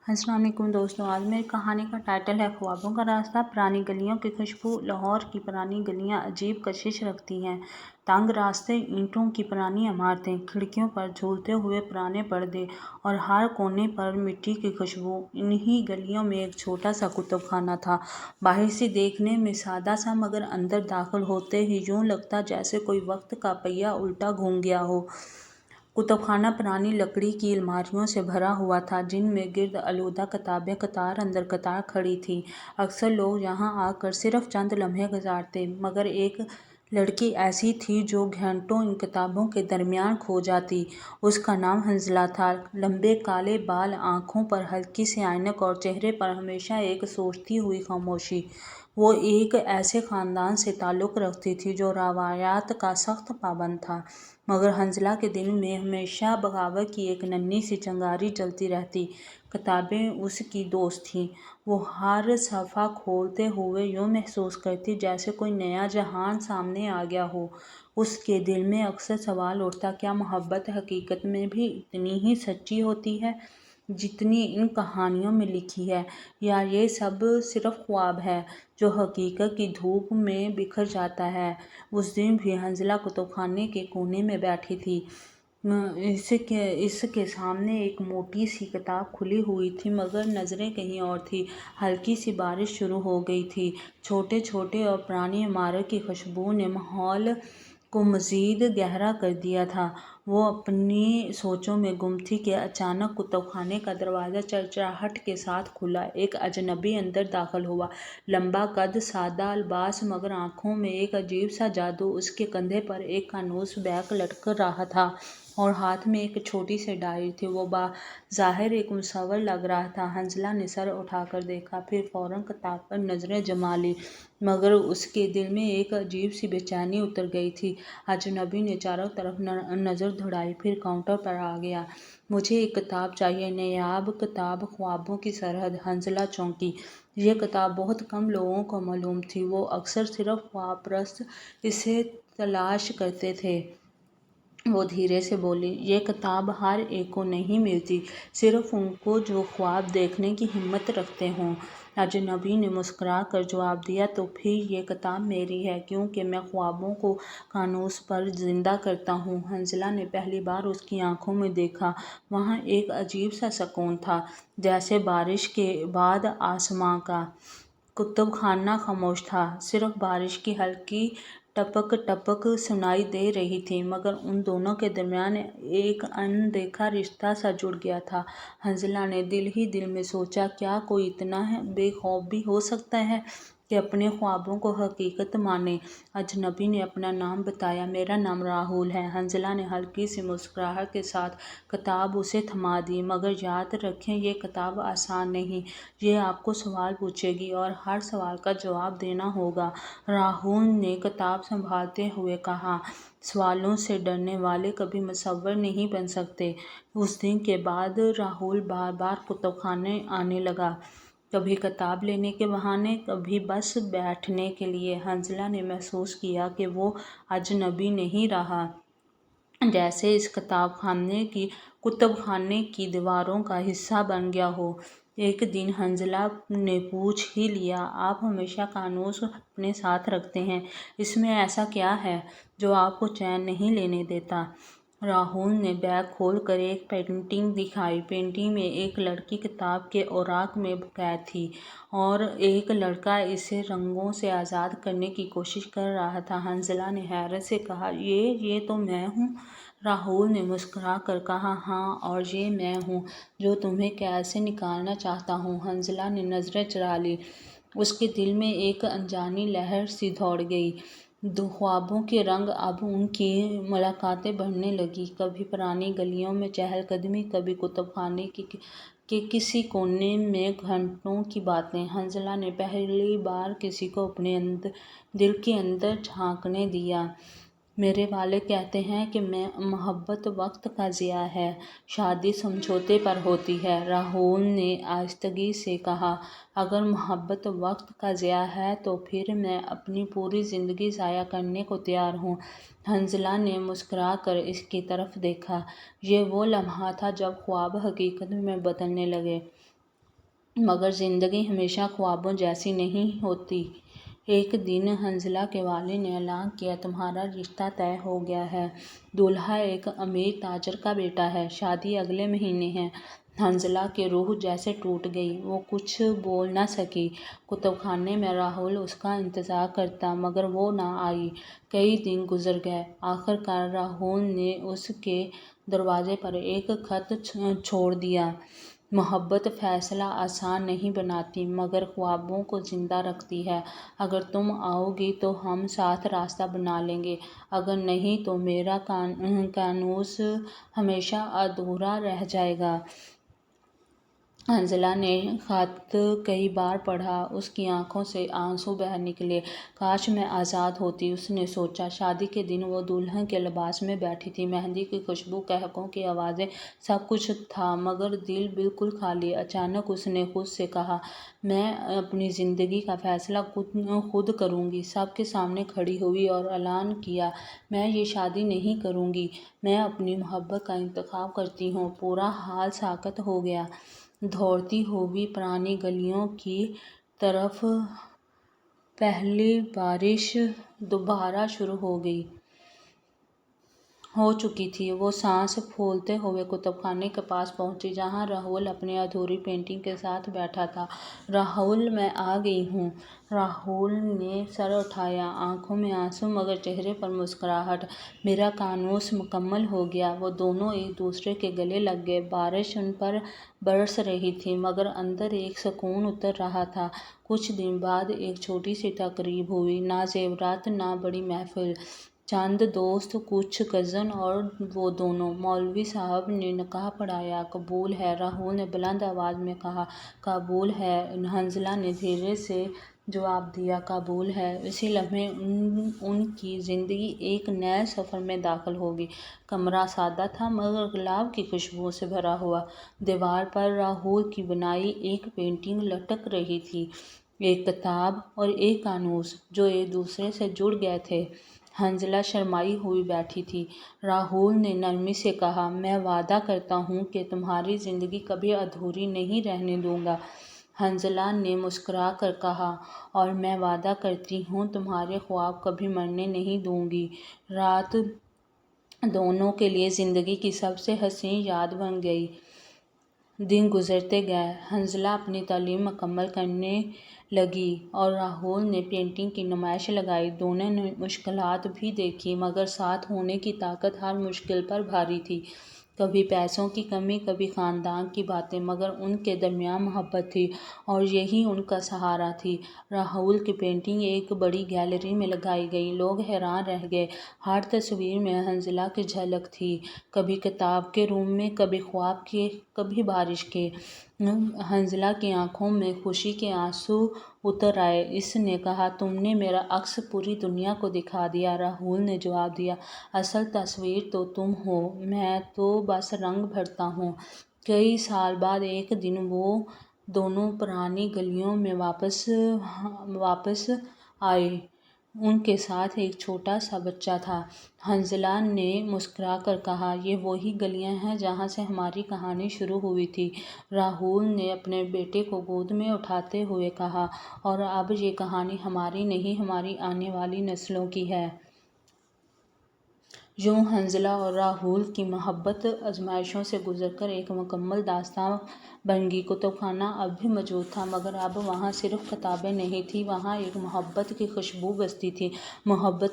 अस्सलाम वालेकुम दोस्तों, आज मेरी कहानी का टाइटल है ख्वाबों का रास्ता। पुरानी गलियों की खुशबू। लाहौर की पुरानी गलियां अजीब कशिश रखती हैं। तंग रास्ते, ईंटों की पुरानी इमारतें, खिड़कियों पर झूलते हुए पुराने पर्दे और हर कोने पर मिट्टी की खुशबू। इन्हीं गलियों में एक छोटा सा कुतुब खाना था। बाहर से देखने में सादा सा, मगर अंदर दाखिल होते ही यूं लगता जैसे कोई वक्त का पहिया उल्टा घूम गया हो। कुतुबखाना पुरानी लकड़ी की अलमारियों से भरा हुआ था, जिनमें गिर्द आलूदा किताबें कतार अंदर कतार खड़ी थीं। अक्सर लोग यहाँ आकर सिर्फ चंद लम्हे गुजारते, मगर एक लड़की ऐसी थी जो घंटों इन किताबों के दरमियान खो जाती। उसका नाम हंजला था। लंबे काले बाल, आंखों पर हल्की सी ऐनक और चेहरे पर हमेशा एक सोचती हुई खामोशी। वो एक ऐसे ख़ानदान से ताल्लुक़ रखती थी जो रवायात का सख्त पाबंद था, मगर हंजला के दिल में हमेशा बगावत की एक नन्ही सी चिंगारी जलती रहती। किताबें उसकी दोस्त थीं। वो हर सफ़ा खोलते हुए यूँ महसूस करती जैसे कोई नया जहान सामने आ गया हो। उसके दिल में अक्सर सवाल उठता, क्या मोहब्बत हकीकत में भी इतनी ही सच्ची होती है जितनी इन कहानियों में लिखी है, या ये सब सिर्फ ख्वाब है जो हकीकत की धूप में बिखर जाता है। उस दिन भी हंजला कुतुबखाने के कोने में बैठी थी। इसके सामने एक मोटी सी किताब खुली हुई थी, मगर नज़रें कहीं और थी। हल्की सी बारिश शुरू हो गई थी। छोटे छोटे और पुरानी इमारत की खुशबू ने माहौल को मज़ीद गहरा कर दिया था। वो अपनी सोचों में गुम थी कि अचानक कुतुबखाने का दरवाज़ा चरचराहट के साथ खुला। एक अजनबी अंदर दाखिल हुआ। लंबा कद, सादा लिबास, मगर आंखों में एक अजीब सा जादू। उसके कंधे पर एक कानूस बैग लटक रहा था और हाथ में एक छोटी सी डायरी थी। वो बाज़ाहिर एक मुसव्विर लग रहा था। हंजला ने सर उठाकर देखा, फिर फौरन किताब पर नज़रें जमा ली, मगर उसके दिल में एक अजीब सी बेचैनी उतर गई थी। अजनबी ने चारों तरफ नज़र दौड़ाई, फिर काउंटर पर आ गया। मुझे एक किताब चाहिए, नायाब किताब, ख्वाबों की सरहद। हंजला चौंकी। ये किताब बहुत कम लोगों को मालूम थी। वो अक्सर सिर्फ ख्वाब परस्त इसे तलाश करते थे। वो धीरे से बोली, ये किताब हर एक को नहीं मिलती, सिर्फ उनको जो ख्वाब देखने की हिम्मत रखते हों। अजनबी ने मुस्कुरा कर जवाब दिया, तो फिर ये किताब मेरी है, क्योंकि मैं ख्वाबों को कानूस पर जिंदा करता हूँ। हंजला ने पहली बार उसकी आंखों में देखा। वहाँ एक अजीब सा सुकून था, जैसे बारिश के बाद आसमां का। कुतुबखाना खामोश था। सिर्फ बारिश की हल्की टपक टपक सुनाई दे रही थी, मगर उन दोनों के दरमियान एक अनदेखा रिश्ता सा जुड़ गया था। हंजला ने दिल ही दिल में सोचा, क्या कोई इतना बेखौफ भी हो सकता है कि अपने ख्वाबों को हकीकत माने। अजनबी ने अपना नाम बताया, मेरा नाम राहुल है। हंजला ने हल्की सी मुस्कुराहट के साथ किताब उसे थमा दी, मगर याद रखें, ये किताब आसान नहीं। ये आपको सवाल पूछेगी और हर सवाल का जवाब देना होगा। राहुल ने किताब संभालते हुए कहा, सवालों से डरने वाले कभी मुसव्विर नहीं बन सकते। उस दिन के बाद राहुल बार बार कुतुबखाने आने लगा, कभी किताब लेने के बहाने, कभी बस बैठने के लिए। हंजला ने महसूस किया कि वो अजनबी नहीं रहा, जैसे इस कुतुबखाने की दीवारों का हिस्सा बन गया हो। एक दिन हंजला ने पूछ ही लिया, आप हमेशा कानूस अपने साथ रखते हैं, इसमें ऐसा क्या है जो आपको चैन नहीं लेने देता। राहुल ने बैग खोलकर एक पेंटिंग दिखाई। पेंटिंग में एक लड़की किताब के औराक में कैद थी और एक लड़का इसे रंगों से आज़ाद करने की कोशिश कर रहा था। हंजला ने हैरत से कहा, ये तो मैं हूँ। राहुल ने मुस्कुरा कर कहा, हाँ, और ये मैं हूँ जो तुम्हें कैद से निकालना चाहता हूँ। हंजला ने नज़रें चुरा ली। उसके दिल में एक अनजानी लहर सी दौड़ गई। दो ख्वाबों के रंग। अब उनकी मुलाकातें बढ़ने लगी, कभी पुरानी गलियों में चहलकदमी, कभी कुतुबखाने के किसी कोने में घंटों की बातें। हंजला ने पहली बार किसी को अपने दिल के अंदर झांकने दिया। मेरे वाले कहते हैं कि मोहब्बत वक्त का ज़िया है, शादी समझौते पर होती है। राहुल ने आहिस्तगी से कहा, अगर मोहब्बत वक्त का ज़िया है तो फिर मैं अपनी पूरी ज़िंदगी ज़ाया करने को तैयार हूँ। हंजला ने मुस्कुरा कर इसकी तरफ देखा। ये वो लम्हा था जब ख्वाब हकीकत में बदलने लगे। मगर ज़िंदगी हमेशा ख्वाबों जैसी नहीं होती। एक दिन हंसला के वालिद ने ऐलान किया, तुम्हारा रिश्ता तय हो गया है। दूल्हा एक अमीर ताजर का बेटा है। शादी अगले महीने है। हंसला की रूह जैसे टूट गई। वो कुछ बोल न सकी। कुतुबखाने में राहुल उसका इंतज़ार करता, मगर वो न आई। कई दिन गुजर गए। आखिरकार राहुल ने उसके दरवाजे पर एक खत छोड़ दिया। मोहब्बत फैसला आसान नहीं बनाती, मगर ख्वाबों को जिंदा रखती है। अगर तुम आओगी तो हम साथ रास्ता बना लेंगे, अगर नहीं तो मेरा कानूस हमेशा अधूरा रह जाएगा। हंसला ने खत कई बार पढ़ा। उसकी आंखों से आंसू बह निकले। काश मैं आज़ाद होती, उसने सोचा। शादी के दिन वो दुल्हन के लिबास में बैठी थी। मेहंदी की खुशबू, कहकों की आवाज़ें, सब कुछ था, मगर दिल बिल्कुल खाली। अचानक उसने खुद से कहा, मैं अपनी ज़िंदगी का फैसला खुद करूँगी। सबके सामने खड़ी हुई और ऐलान किया, मैं ये शादी नहीं करूँगी, मैं अपनी मोहब्बत का इंतखाब करती हूँ। पूरा हाल साकत हो गया। दौड़ती हुई पुरानी गलियों की तरफ पहली बारिश दोबारा शुरू हो चुकी थी। वो सांस फूलते हुए कुतुबखाने के पास पहुंची, जहां राहुल अपनी अधूरी पेंटिंग के साथ बैठा था। राहुल, मैं आ गई हूँ। राहुल ने सर उठाया, आंखों में आंसू मगर चेहरे पर मुस्कुराहट। मेरा कानूस मुकम्मल हो गया। वो दोनों एक दूसरे के गले लग गए। बारिश उन पर बरस रही थी, मगर अंदर एक सुकून उतर रहा था। कुछ दिन बाद एक छोटी सी तकरीब हुई। ना जेवरात, ना बड़ी महफिल, चंद दोस्त, कुछ कज़न और वो दोनों। मौलवी साहब ने निकाह पढ़ाया। कबूल है, राहुल ने बुलंद आवाज़ में कहा। कबूल है, हंसला ने धीरे से जवाब दिया। कबूल है। इसी लम्हे उनकी ज़िंदगी एक नए सफ़र में दाखिल होगी। कमरा सादा था, मगर गुलाब की खुशबू से भरा हुआ। दीवार पर राहुल की बनाई एक पेंटिंग लटक रही थी, एक किताब और एक कानूस जो एक दूसरे से जुड़ गए थे। हंसला शर्माई हुई बैठी थी। राहुल ने नरमी से कहा, मैं वादा करता हूँ कि तुम्हारी ज़िंदगी कभी अधूरी नहीं रहने दूंगा। हंसला ने मुस्कुरा कर कहा, और मैं वादा करती हूँ तुम्हारे ख्वाब कभी मरने नहीं दूंगी। रात दोनों के लिए ज़िंदगी की सबसे हसीन याद बन गई। दिन गुजरते गए। हंसला अपनी तालीम मुकम्मल करने लगी और राहुल ने पेंटिंग की नुमाइश लगाई। दोनों ने मुश्किलात भी देखी, मगर साथ होने की ताकत हर मुश्किल पर भारी थी। कभी पैसों की कमी, कभी ख़ानदान की बातें, मगर उनके दरमियान मोहब्बत थी, और यही उनका सहारा थी। राहुल की पेंटिंग एक बड़ी गैलरी में लगाई गई। लोग हैरान रह गए। हर तस्वीर में हंसला की झलक थी, कभी किताब के रूम में, कभी ख्वाब के, कभी बारिश के। हंसला की आंखों में खुशी के आंसू उतर आए। इसने कहा, तुमने मेरा अक्स पूरी दुनिया को दिखा दिया। राहुल ने जवाब दिया, असल तस्वीर तो तुम हो, मैं तो बस रंग भरता हूँ। कई साल बाद एक दिन वो दोनों पुरानी गलियों में वापस आए। उनके साथ एक छोटा सा बच्चा था। हंसला ने मुस्कुरा कर कहा, ये वही गलियां हैं जहां से हमारी कहानी शुरू हुई थी। राहुल ने अपने बेटे को गोद में उठाते हुए कहा, और अब ये कहानी हमारी नहीं, हमारी आने वाली नस्लों की है। यूं हंसला और राहुल की मोहब्बत आजमाइशों से गुजरकर एक मुकम्मल दास्तां बन गई। कुतुबखाना अब भी मौजूद था, मगर अब वहाँ सिर्फ किताबें नहीं थी, वहाँ एक मोहब्बत की खुशबू बसती थी। मोहब्बत